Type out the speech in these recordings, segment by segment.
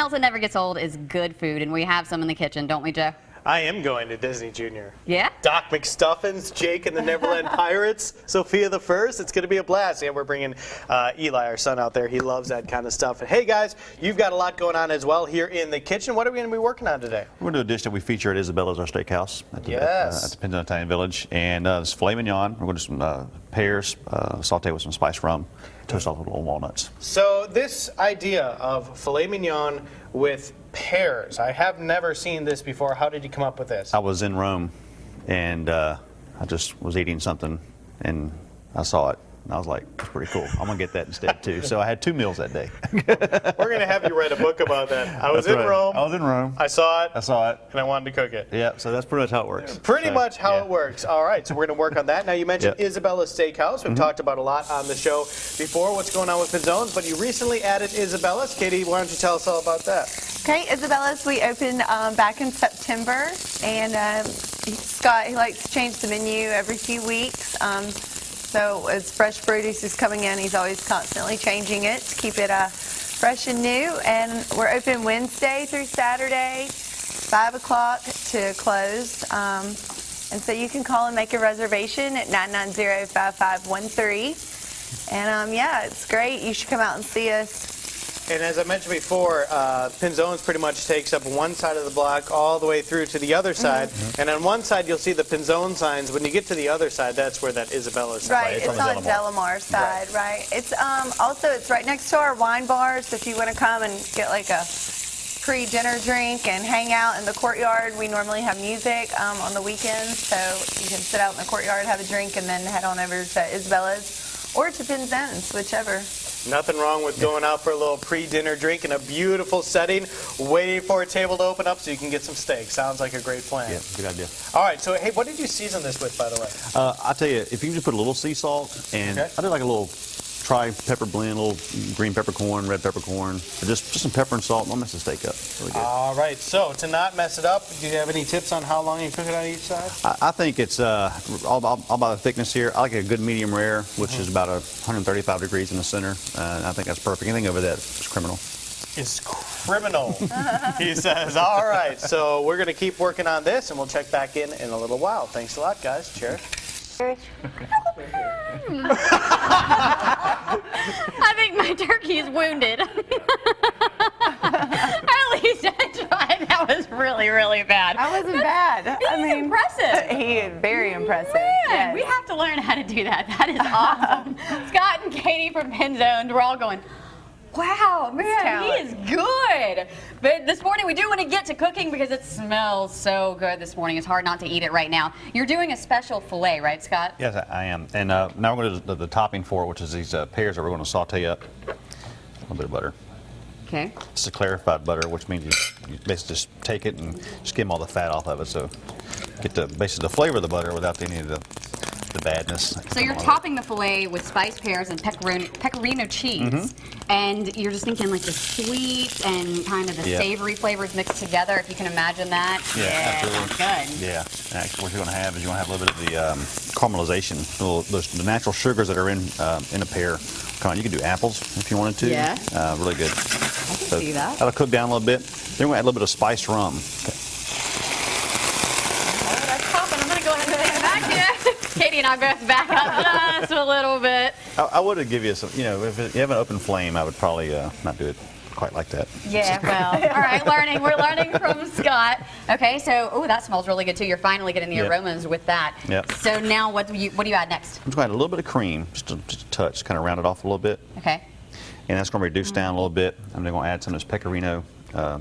else that never gets old is good food, and we have some in the kitchen, don't we, Joe? I am going to Disney Junior. Yeah? Doc McStuffins, Jake and the Neverland Pirates, Sophia the First. It's going to be a blast. And we're bringing Eli, our son, out there. He loves that kind of stuff. And hey, guys, you've got a lot going on as well here in the kitchen. What are we going to be working on today? We're going to do a dish that we feature at Isabella's, our steakhouse at the, Yes. at the Pinzone Italian Village. And it's filet mignon. We're going to do some pears, saute with some spiced rum, toast off with little walnuts. So this idea of filet mignon with pears, I have never seen this before. How did you come up with this? I was in Rome, and I just was eating something, and I saw it. And I was like, that's pretty cool. I'm going to get that instead, too. So I had 2 meals that day. We're going to have you write a book about that. I was in Rome. I was in Rome. I saw it. I saw it. And I wanted to cook it. Yeah, so that's pretty much how it works. Pretty much how it works. All right, so we're going to work on that. Now, you mentioned Isabella's Steakhouse. We've talked about a lot on the show before, what's going on with Pinzone's, but you recently added Isabella's. Katie, why don't you tell us all about that? Okay, Isabella's, we opened back in September, and Scott, he likes to change the menu every few weeks. So as fresh produce is coming in, he's always constantly changing it to keep it fresh and new. And we're open Wednesday through Saturday, 5 o'clock to close. And so you can call and make a reservation at 990-5513. And yeah, it's great. You should come out and see us. And as I mentioned before, Pinzone's pretty much takes up one side of the block all the way through to the other side. And on one side, you'll see the Pinzone signs. When you get to the other side, that's where that Isabella's is. Right, it's on Delamar side, right. It's also, it's right next to our wine bar, so if you want to come and get like a pre-dinner drink and hang out in the courtyard, we normally have music on the weekends, so you can sit out in the courtyard, have a drink, and then head on over to Isabella's or to Pinzone's, whichever. Nothing wrong with going out for a little pre-dinner drink in a beautiful setting, waiting for a table to open up so you can get some steak. Sounds like a great plan. Yeah, good idea. All right, so hey, what did you season this with, by the way? I'll tell you, if you can just put a little sea salt, and I did like a little tri-pepper blend, a little green peppercorn, red peppercorn, just some pepper and salt. Don't mess the steak up. Really good. All right, so to not mess it up, do you have any tips on how long you cook it on each side? I think it's all about the thickness here. I like a good medium rare, which is about 135 degrees in the center. I think that's perfect. Anything over that is criminal. Is criminal, he says. All right, so we're going to keep working on this, and we'll check back in a little while. Thanks a lot, guys. Cheers. I think my turkey is wounded. At least I tried. That was really, really bad. That wasn't bad. I mean, impressive. He is very impressive. Man, yes. we have to learn how to do that. That is awesome. Scott and Katie from Pinzone, we're all going, wow, man, he is good. But this morning we do want to get to cooking because it smells so good this morning. It's hard not to eat it right now. You're doing a special filet, right, Scott? Yes, I am. And now we're going to do the topping for it, which is these pears that we're going to saute up. A little bit of butter. Okay. It's a clarified butter, which means you basically just take it and skim all the fat off of it, so get basically the flavor of the butter without any of the badness. So you're topping the filet with spiced pears and pecorino cheese, and you're just thinking like the sweet and kind of the savory flavors mixed together, if you can imagine that. Yeah, sounds good. Yeah, actually what you're going to have is you're going to have a little bit of the caramelization, the natural sugars that are in a pear. Come on, you can do apples if you wanted to. Yeah. Really good. I can see that. That'll cook down a little bit. Then we're going to add a little bit of spiced rum. Okay. Oh, that's popping. I'm going to go ahead and take it back here. Katie and I both back up just a little bit. I would give you some, if you have an open flame, I would probably not do it quite like that. Yeah, well, all right, we're learning from Scott. Okay, so, oh, that smells really good too. You're finally getting the aromas with that. Yep. So now what do you add next? I'm just going to add a little bit of cream, just a touch, kind of round it off a little bit. Okay. And that's going to reduce down a little bit. I'm then going to add some of this Pecorino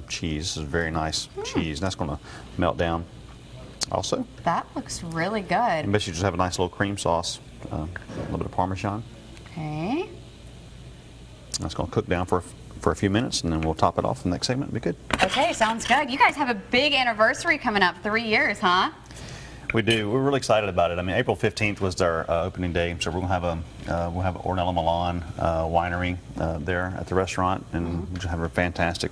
cheese. This is very nice cheese, and that's going to melt down also. That looks really good. And basically just have a nice little cream sauce, a little bit of Parmesan. Okay. That's going to cook down for a few minutes, and then we'll top it off in the next segment. It'll be good. Okay, sounds good. You guys have a big anniversary coming up, 3 years, huh? We do. We're really excited about it. I mean, April 15th was our opening day, so we're going to have Ornella Milan winery there at the restaurant, and we'll have a fantastic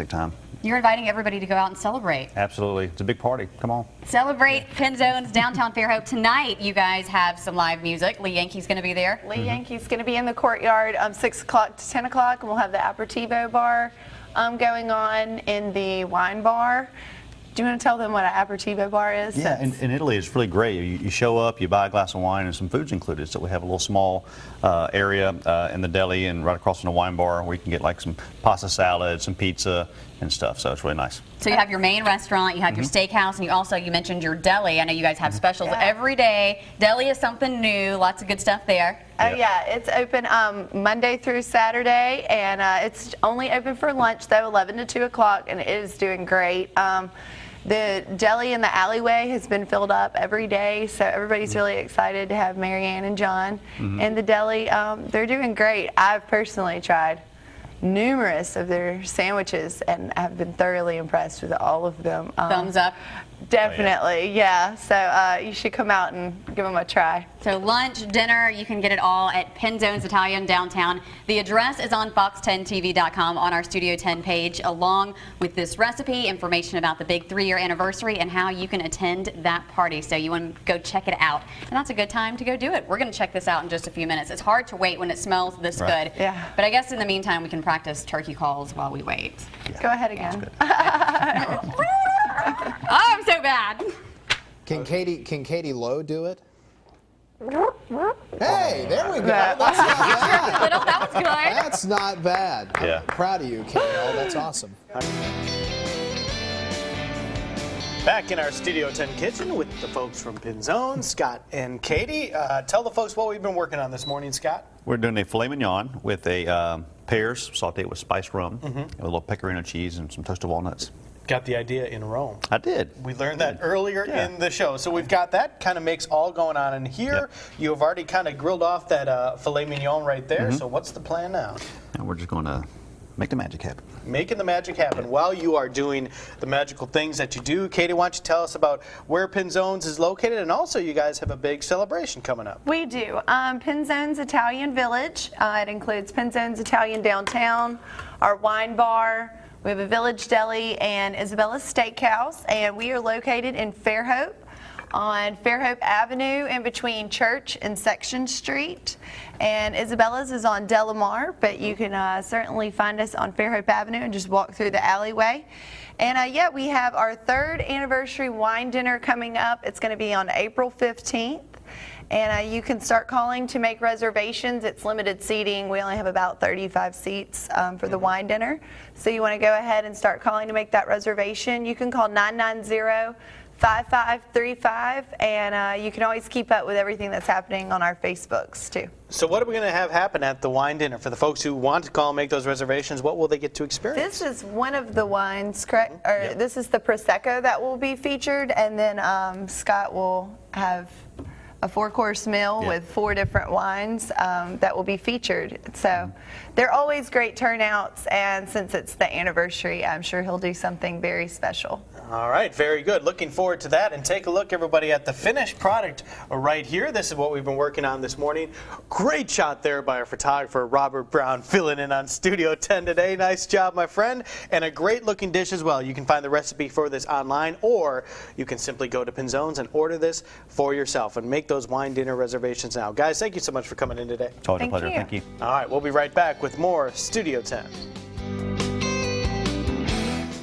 time. You're inviting everybody to go out and celebrate. Absolutely. It's a big party. Come on. Celebrate Pinzone's Downtown Fairhope. Tonight, you guys have some live music. Lee Yankee's going to be there. Lee Yankee's going to be in the courtyard 6 o'clock to 10 o'clock, and we'll have the aperitivo bar going on in the wine bar. Do you want to tell them what an aperitivo bar is? Yeah, in Italy it's really great. You show up, you buy a glass of wine, and some food's included. So we have a little small area in the deli and right across from the wine bar where you can get like some pasta salad, some pizza and stuff. So it's really nice. So you have your main restaurant, you have your steakhouse, and you mentioned your deli. I know you guys have specials every day. Deli is something new, lots of good stuff there. Oh yeah, it's open Monday through Saturday, and it's only open for lunch though, 11 to 2 o'clock, and it is doing great. The deli in the alleyway has been filled up every day, so everybody's really excited to have Marianne and John in the deli. They're doing great. I've personally tried numerous of their sandwiches and have been thoroughly impressed with all of them. Thumbs up. Definitely, yeah. So you should come out and give them a try. So lunch, dinner, you can get it all at Pinzone's Italian downtown. The address is on fox10tv.com on our Studio 10 page, along with this recipe, information about the big 3-year anniversary, and how you can attend that party. So you want to go check it out. And that's a good time to go do it. We're going to check this out in just a few minutes. It's hard to wait when it smells this good. Yeah. But I guess in the meantime, we can practice turkey calls while we wait. Yeah. Go ahead again. Oh, I'm so bad. Can Katie Lowe do it? Hey, there we go. That's not bad. Little, that was good. That's not bad. Yeah. I'm proud of you, Katie. Oh, that's awesome. Back in our Studio 10 kitchen with the folks from Pinzone, Scott and Katie. Tell the folks what we've been working on this morning, Scott. We're doing a filet mignon with a pears sauteed with spiced rum, with a little pecorino cheese and some toasted walnuts. Got the idea in Rome. I did. We learned that earlier Yeah. in the show. So we've got that kind of mix all going on in here. Yep. You have already kind of grilled off that filet mignon right there. So what's the plan now? And we're just going to make the magic happen. Making the magic happen. While you are doing the magical things that you do, Katie, why don't you tell us about where Pinzone's is located, and also you guys have a big celebration coming up. We do. Pinzone's Italian Village. It includes Pinzone's Italian Downtown, our wine bar. We have a Village Deli and Isabella's Steakhouse, and we are located in Fairhope on Fairhope Avenue in between Church and Section Street. And Isabella's is on Delamar, but you can certainly find us on Fairhope Avenue and just walk through the alleyway. And yeah, we have our 3rd anniversary wine dinner coming up. It's going to be on April 15th. And you can start calling to make reservations. It's limited seating. We only have about 35 seats for the wine dinner. So you want to go ahead and start calling to make that reservation. You can call 990-5535, and you can always keep up with everything that's happening on our Facebooks too. So what are we going to have happen at the wine dinner? For the folks who want to call and make those reservations, what will they get to experience? This is one of the wines, correct? Or this is the Prosecco that will be featured, and then Scott will have a 4-course meal with 4 different wines that will be featured. So they're always great turnouts, and since it's the anniversary, I'm sure he'll do something very special. All right, very good. Looking forward to that. And take a look, everybody, at the finished product right here. This is what we've been working on this morning. Great shot there by our photographer, Robert Brown, filling in on Studio 10 today. Nice job, my friend. And a great looking dish as well. You can find the recipe for this online, or you can simply go to Pinzone's and order this for yourself and make those wine dinner reservations now. Guys, thank you so much for coming in today. It's always a Thank pleasure. you. Thank you. All right, we'll be right back with more Studio 10.